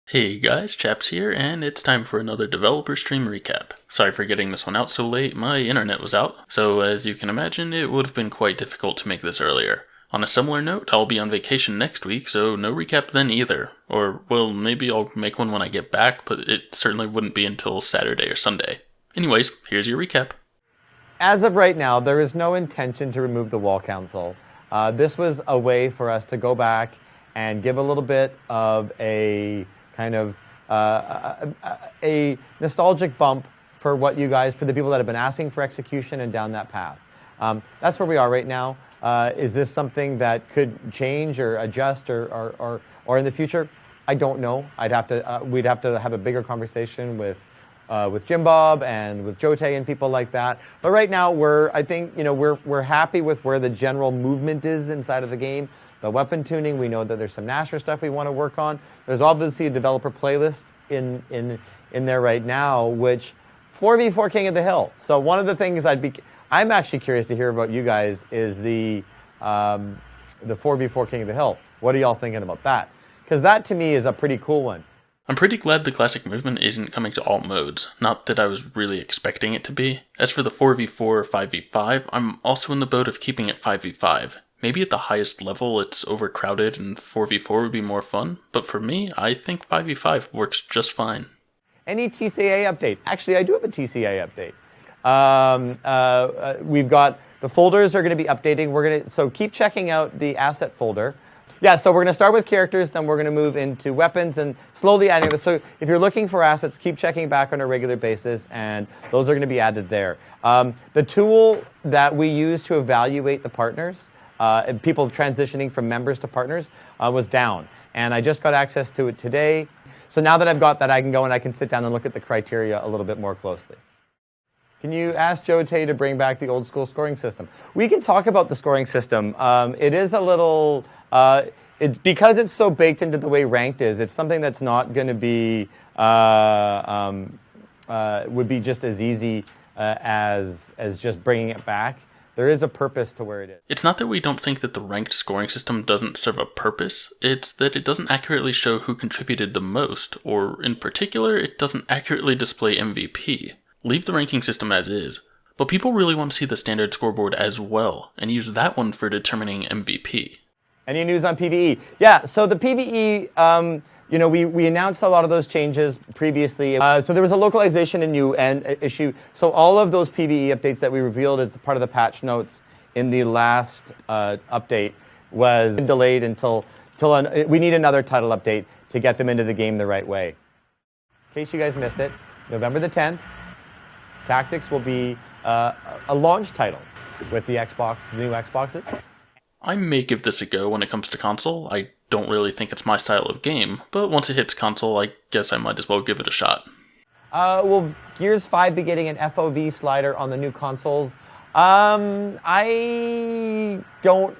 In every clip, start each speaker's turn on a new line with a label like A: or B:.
A: Hey guys, Chaps here, and it's time for another developer stream recap. Sorry for getting this one out so late, my internet was out, so as you can imagine, it would have been quite difficult to make this earlier. On a similar note, I'll be on vacation next week, so no recap then either. Or, well, maybe I'll make one when I get back, but it certainly wouldn't be until Saturday or Sunday. Anyways, here's your recap.
B: As of right now, there is no intention to remove the wall council. This was a way for us to go back and give a little bit of a kind of a nostalgic bump for what you guys, for the people that have been asking for execution and down that path. That's where we are right now. Is this something that could change or adjust or in the future? I don't know. We'd have to have a bigger conversation with Jim Bob and with Jote and people like that. But right now, we're happy with where the general movement is inside of the game. The weapon tuning, we know that there's some Nasher stuff we want to work on. There's obviously a developer playlist in there right now, which 4v4 King of the Hill. So one of the things I'm actually curious to hear about you guys is the 4v4 King of the Hill. What are y'all thinking about that? Because that to me is a pretty cool one.
A: I'm pretty glad the classic movement isn't coming to alt modes, not that I was really expecting it to be. As for the 4v4 or 5v5, I'm also in the boat of keeping it 5v5. Maybe at the highest level it's overcrowded and 4v4 would be more fun, but for me, I think 5v5 works just fine.
B: Any TCA update? Actually, I do have a TCA update. We've got, the folders are going to be updating. So keep checking out the asset folder. Yeah, so we're going to start with characters, then we're going to move into weapons and slowly adding them. So if you're looking for assets, keep checking back on a regular basis, and those are going to be added there. The tool that we use to evaluate the partners, and people transitioning from members to partners, was down. And I just got access to it today. So now that I've got that, I can go and I can sit down and look at the criteria a little bit more closely. Can you ask Jote to bring back the old school scoring system? We can talk about the scoring system. It is a little, because it's so baked into the way ranked is, it's something that's not going to be, would be just as easy as just bringing it back. There is a purpose to where it is.
A: It's not that we don't think that the ranked scoring system doesn't serve a purpose, it's that it doesn't accurately show who contributed the most, or in particular, it doesn't accurately display MVP. Leave the ranking system as is, but people really want to see the standard scoreboard as well, and use that one for determining MVP.
B: Any news on PvE? Yeah, so the PvE, we announced a lot of those changes previously. So there was a localization issue. So all of those PvE updates that we revealed as part of the patch notes in the last update was delayed until we need another title update to get them into the game the right way. In case you guys missed it, November the 10th, Tactics will be a launch title with the new Xboxes.
A: I may give this a go when it comes to console. I don't really think it's my style of game, but once it hits console, I guess I might as well give it a shot.
B: Will Gears 5 be getting an FOV slider on the new consoles? I don't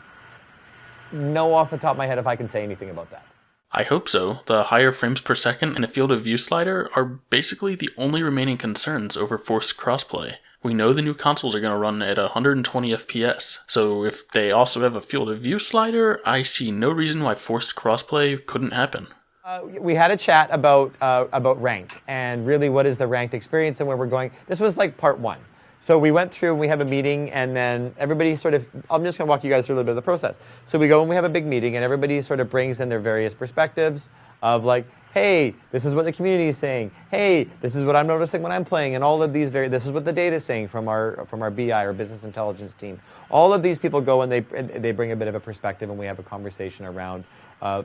B: know off the top of my head if I can say anything about that.
A: I hope so. The higher frames per second and the field of view slider are basically the only remaining concerns over forced crossplay. We know the new consoles are going to run at 120 FPS, so if they also have a field of view slider, I see no reason why forced crossplay couldn't happen.
B: We had a chat about ranked, and really what is the ranked experience and where we're going. This was like part one. So we went through and we have a meeting, and then everybody I'm just going to walk you guys through a little bit of the process. So we go and we have a big meeting, and everybody sort of brings in their various perspectives of like, hey, this is what the community is saying. Hey, this is what I'm noticing when I'm playing, and all of these this is what the data is saying from our BI, or business intelligence team. All of these people go and they bring a bit of a perspective, and we have a conversation around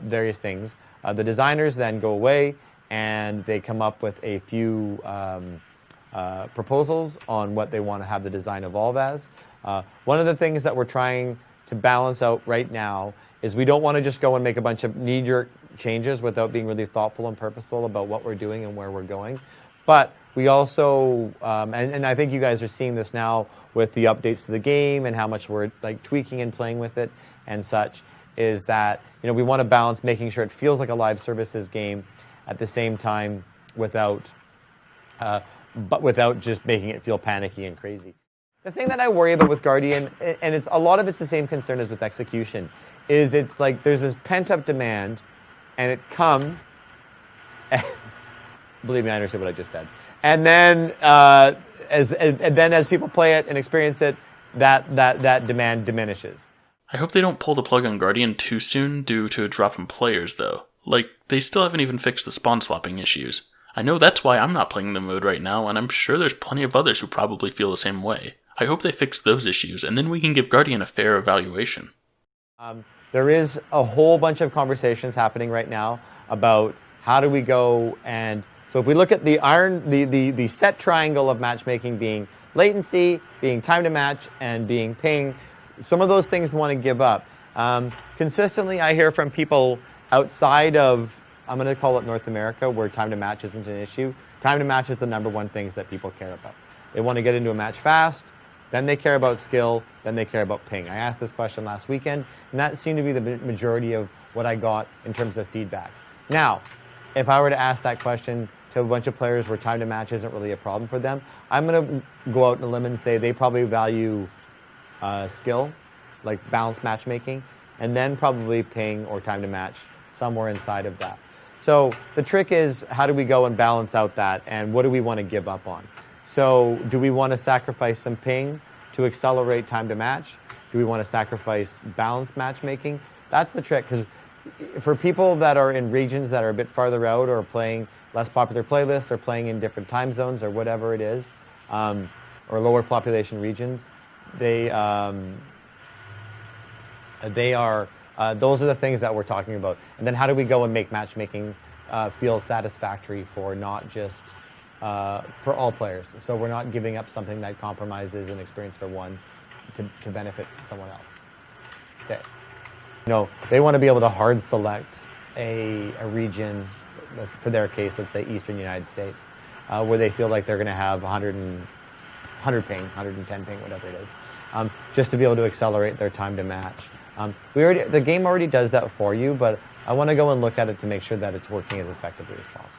B: various things. The designers then go away and they come up with a few proposals on what they want to have the design evolve as. One of the things that we're trying to balance out right now is we don't want to just go and make a bunch of knee-jerk changes without being really thoughtful and purposeful about what we're doing and where we're going. But we also, and I think you guys are seeing this now with the updates to the game and how much we're like tweaking and playing with it and such, is that we want to balance making sure it feels like a live services game at the same time without just making it feel panicky and crazy. The thing that I worry about with Guardian, and it's a lot of it's the same concern as with Execution, is it's like there's this pent-up demand, and it comes. Believe me, I understand what I just said. And then, as people play it and experience it, that demand diminishes.
A: I hope they don't pull the plug on Guardian too soon due to a drop in players, though. Like, they still haven't even fixed the spawn swapping issues. I know that's why I'm not playing the mode right now, and I'm sure there's plenty of others who probably feel the same way. I hope they fix those issues, and then we can give Guardian a fair evaluation.
B: There is a whole bunch of conversations happening right now about how do we go, and so if we look at the set triangle of matchmaking being latency, being time to match, and being ping, some of those things want to give up. Consistently, I hear from people outside of, I'm going to call it North America, where time to match isn't an issue. Time to match is the number one things that people care about. They want to get into a match fast, then they care about skill, then they care about ping. I asked this question last weekend, and that seemed to be the majority of what I got in terms of feedback. Now, if I were to ask that question to a bunch of players where time to match isn't really a problem for them, I'm going to go out on a limb and say they probably value skill, like balanced matchmaking, and then probably ping or time to match somewhere inside of that. So the trick is, how do we go and balance out that, and what do we want to give up on? So do we want to sacrifice some ping to accelerate time to match? Do we want to sacrifice balanced matchmaking? That's the trick, because for people that are in regions that are a bit farther out or playing less popular playlists or playing in different time zones or whatever it is, or lower population regions, those are the things that we're talking about. And then how do we go and make matchmaking feel satisfactory for not just for all players? So we're not giving up something that compromises an experience for one to benefit someone else. Okay. They want to be able to hard select a region, for their case, let's say Eastern United States, where they feel like they're going to have 100 ping, 110 ping, whatever it is, just to be able to accelerate their time to match. The game already does that for you, but I want to go and look at it to make sure that it's working as effectively as possible.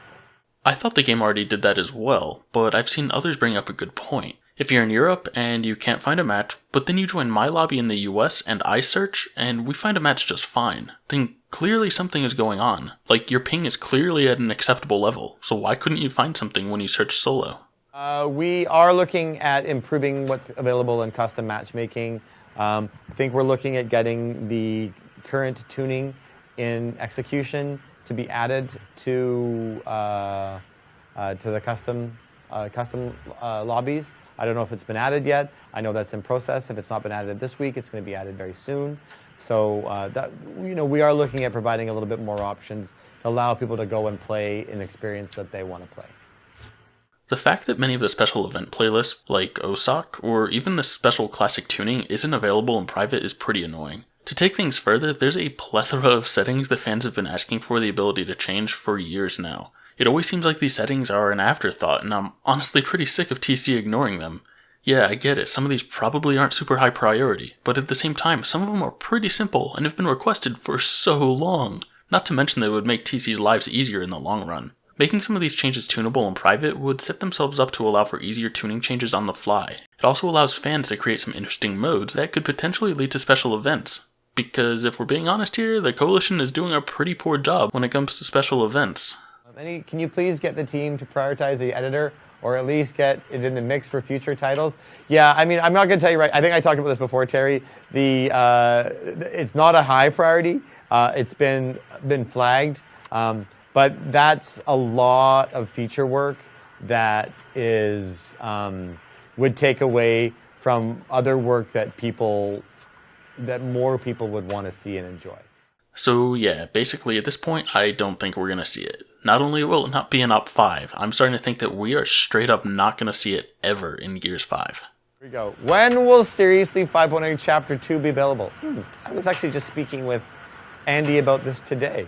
A: I thought the game already did that as well, but I've seen others bring up a good point. If you're in Europe and you can't find a match, but then you join my lobby in the US and I search, and we find a match just fine, then clearly something is going on. Like, your ping is clearly at an acceptable level, so why couldn't you find something when you search solo?
B: We are looking at improving what's available in custom matchmaking. I think we're looking at getting the current tuning in Execution to be added to the custom lobbies. I don't know if it's been added yet. I know that's in process. If it's not been added this week, it's going to be added very soon. So we are looking at providing a little bit more options to allow people to go and play an experience that they want to play.
A: The fact that many of the special event playlists, like OSOC, or even the special classic tuning, isn't available in private is pretty annoying. To take things further, there's a plethora of settings that fans have been asking for the ability to change for years now. It always seems like these settings are an afterthought, and I'm honestly pretty sick of TC ignoring them. Yeah, I get it, some of these probably aren't super high priority, but at the same time, some of them are pretty simple and have been requested for so long. Not to mention they would make TC's lives easier in the long run. Making some of these changes tunable in private would set themselves up to allow for easier tuning changes on the fly. It also allows fans to create some interesting modes that could potentially lead to special events. Because if we're being honest here, the Coalition is doing a pretty poor job when it comes to special events.
B: Can you please get the team to prioritize the editor, or at least get it in the mix for future titles? Yeah, I mean, I'm not going to tell you right. I think I talked about this before, Terry. It's not a high priority. It's been flagged. But that's a lot of feature work that is would take away from other work that more people would want to see and enjoy.
A: So yeah, basically at this point, I don't think we're going to see it. Not only will it not be in Op 5, I'm starting to think that we are straight up not going to see it ever in Gears 5.
B: Here we go. When will Seriously 5.0 Chapter 2 be available? I was actually just speaking with Andy about this today.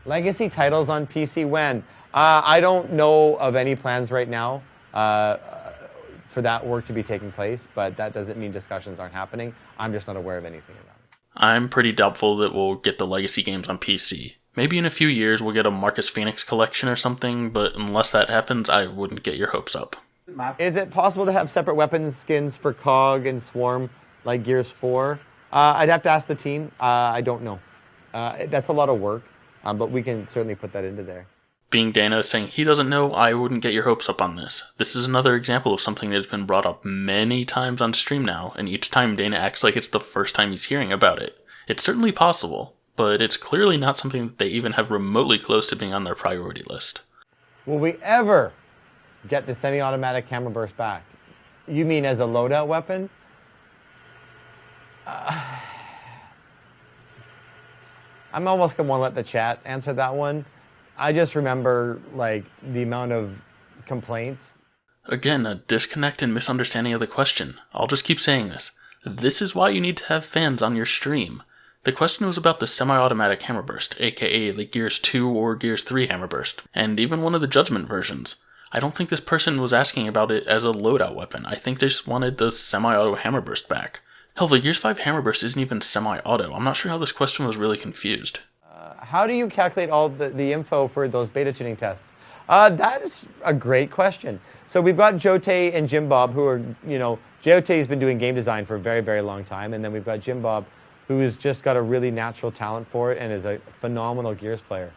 B: Legacy titles on PC when? I don't know of any plans right now for that work to be taking place, but that doesn't mean discussions aren't happening. I'm just not aware of anything around it.
A: I'm pretty doubtful that we'll get the Legacy games on PC. Maybe in a few years we'll get a Marcus Phoenix collection or something, but unless that happens, I wouldn't get your hopes up.
B: Is it possible to have separate weapon skins for COG and Swarm like Gears 4? I'd have to ask the team. I don't know. That's a lot of work, but we can certainly put that into there.
A: Being Dana saying he doesn't know, I wouldn't get your hopes up on this. This is another example of something that has been brought up many times on stream now, and each time Dana acts like it's the first time he's hearing about it. It's certainly possible, but it's clearly not something that they even have remotely close to being on their priority list.
B: Will we ever get the semi-automatic camera burst back? You mean as a loadout weapon? I'm almost going to want to let the chat answer that one. I just remember, like, the amount of complaints.
A: Again, a disconnect and misunderstanding of the question. I'll just keep saying this. This is why you need to have fans on your stream. The question was about the semi-automatic hammer burst, aka the Gears 2 or Gears 3 hammer burst, and even one of the Judgment versions. I don't think this person was asking about it as a loadout weapon. I think they just wanted the semi-auto hammer burst back. Hell, the Gears 5 hammer burst isn't even semi-auto. I'm not sure how this question was really confused.
B: How do you calculate all the info for those beta tuning tests? That is a great question. So we've got Jote and Jim Bob, who are, Jote's been doing game design for a very, very long time. And then we've got Jim Bob, who has just got a really natural talent for it and is a phenomenal Gears player.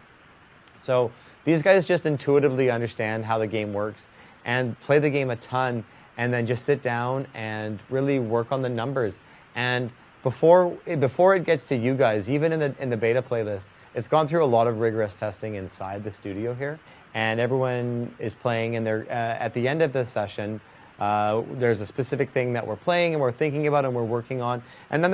B: So these guys just intuitively understand how the game works and play the game a ton and then just sit down and really work on the numbers. And before it gets to you guys, even in the beta playlist, it's gone through a lot of rigorous testing inside the studio here, and everyone is playing. And they're at the end of the session, there's a specific thing that we're playing and we're thinking about and we're working on. And then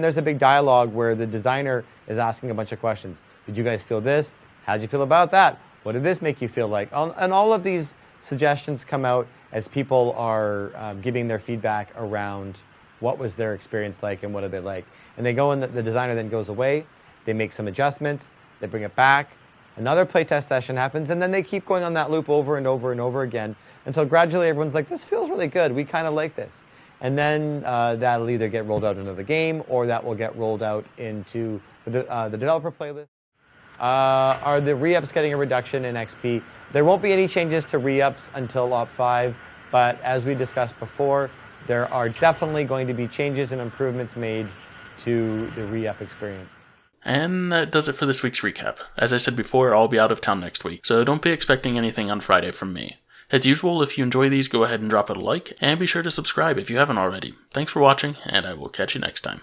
B: there's a big dialogue where the designer is asking a bunch of questions. Did you guys feel this? How'd you feel about that? What did this make you feel like? And all of these suggestions come out as people are giving their feedback around what was their experience like and what did they like. And they go, and the designer then goes away. They make some adjustments, they bring it back, another playtest session happens, and then they keep going on that loop over and over and over again until gradually everyone's like, this feels really good, we kind of like this. And then that'll either get rolled out into the game or that will get rolled out into the developer playlist. Are the re-ups getting a reduction in XP? There won't be any changes to re-ups until Op 5, but as we discussed before, there are definitely going to be changes and improvements made to the re-up experience.
A: And that does it for this week's recap. As I said before, I'll be out of town next week, so don't be expecting anything on Friday from me. As usual, if you enjoy these, go ahead and drop it a like, and be sure to subscribe if you haven't already. Thanks for watching, and I will catch you next time.